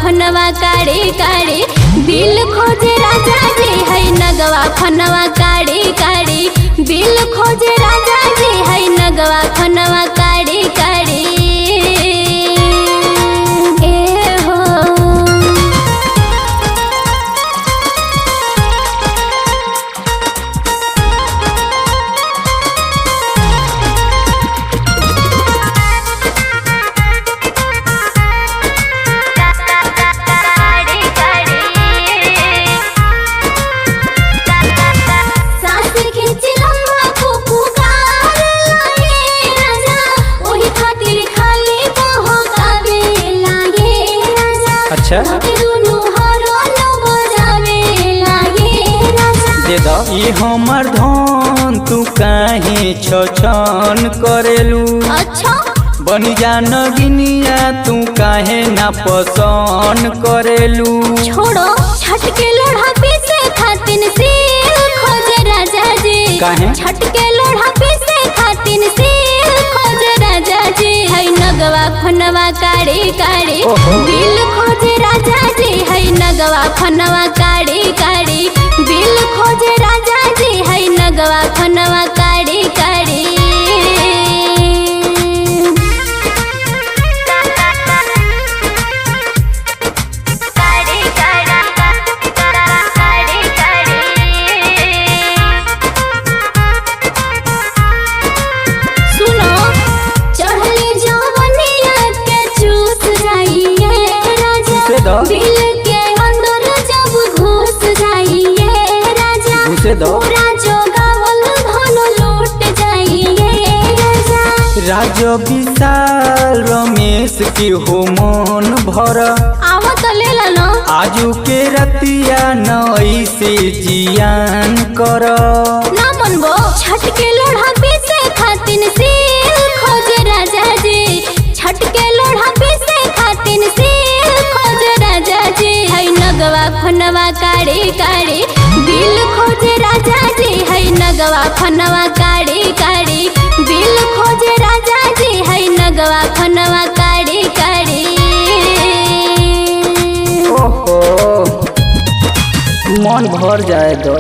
फनवा काड़ी काड़ी बिल खोजे राजा जी है नगवा फनवा काड़ी काड़ी बिल खोजे राजा जी है नगवा फनवा काड़ी काड़ी ए हो अच्छा दे दो ये हमर धन तू काहे छछन करेलू अच्छा बनी जान गिनिया तू काहे ना पसंद करेलू छोड़ो छटके लोढ़ा पीसे खातिन से खोजे राजा जी काहे छटके लोढ़ा पीसे खातिन से खोजे राजा जी है नगवा फनवा काड़ी काड़ी बिल खोजे राजा जी है नगवा फनवा काड़ी काड़ी बिल खोजे राजा जी है नगवा फनवा काड़ी काड़ी बिल के अंदर जब घुस जाइए राजा पूरा जो गावल धन लूट जाइए राजा विशाल रमेश के हो मन भर आवत ले लो आजू के रतिया नई से जियान कर ना मनबो छटके लोढ़ा पीसे खातिन से खोजे राजा जी छटके लोढ़ा पीसे खातिन से खोजे राजा जी है नगवा फनवा काड़ी काड़ी बिल खोजे राजा जी है नगवा फनवा काड़ी काड़ी बिल खोजे राजा जी है नगवा फनवा काड़ी काड़ी ओहो मन भर जाए दो।